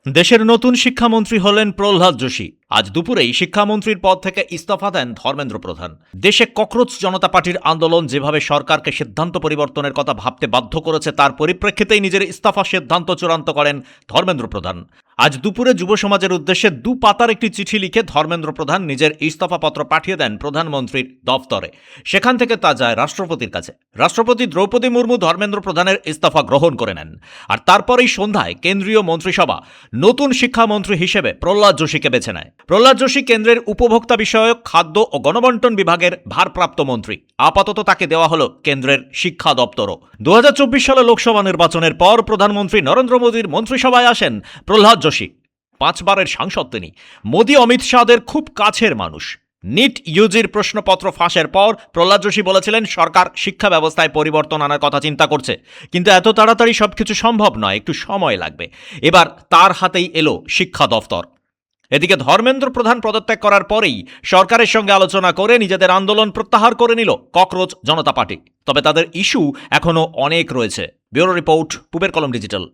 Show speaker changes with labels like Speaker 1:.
Speaker 1: দেশের নতুন শিক্ষামন্ত্রী হলেন প্রহ্লাদ যোশী। আজ দুপুরেই শিক্ষামন্ত্রীর পদ থেকে ইস্তফা দেন ধর্মেন্দ্র প্রধান। দেশে ককরোচ জনতা পার্টির আন্দোলন যেভাবে সরকারকে সিদ্ধান্ত পরিবর্তনের কথা ভাবতে বাধ্য করেছে, তার পরিপ্রেক্ষিতেই নিজের ইস্তফা সিদ্ধান্ত চূড়ান্ত করেন ধর্মেন্দ্র প্রধান। আজ দুপুরে যুব সমাজের উদ্দেশ্যে 2 পাতার একটি চিঠি লিখে ধর্মেন্দ্র প্রধান নিজের ইস্তফাপত্র পাঠিয়ে দেন প্রধানমন্ত্রীর দফতরে। সেখান থেকে তা যায় রাষ্ট্রপতির কাছে। রাষ্ট্রপতি দ্রৌপদী মুর্মু ধর্মেন্দ্র প্রধানের ইস্তফা গ্রহণ করে নেন। আর তারপরেই সন্ধ্যায় কেন্দ্রীয় মন্ত্রিসভা নতুন শিক্ষামন্ত্রী হিসেবে প্রহ্লাদ যোশীকে বেছে নেয়। প্রহ্লাদ যোশী কেন্দ্রের উপভোক্তা বিষয়ক, খাদ্য ও গণবন্টন বিভাগের ভারপ্রাপ্ত মন্ত্রী। আপাতত তাকে দেওয়া হলো কেন্দ্রের শিক্ষা দপ্তরও। 2024 সালে লোকসভা নির্বাচনের পর প্রধানমন্ত্রী নরেন্দ্র মোদীর মন্ত্রিসভায় আসেন প্রহ্লাদ যোশী। 5 বারের সাংসদ তিনি। মোদী অমিত শাহদের খুব কাছের মানুষ। নিট ইউজির প্রশ্নপত্র ফাঁসের পর প্রহ্লাদ যোশী বলেছিলেন সরকার শিক্ষা ব্যবস্থায় পরিবর্তন আনার কথা চিন্তা করছে, কিন্তু এত তাড়াতাড়ি সবকিছু সম্ভব নয়, একটু সময় লাগবে। এবার তার হাতেই এলো শিক্ষা দফতর। এদিকে ধর্মেন্দ্র প্রধান পদত্যাগ করার পরেই সরকারের সঙ্গে আলোচনা করে নিজেদের আন্দোলন প্রত্যাহার করে নিল ককরোচ জনতা পার্টি। তবে তাদের ইস্যু এখনো অনেক রয়েছে। ব্যুরো রিপোর্ট, পূবের কলম ডিজিটাল।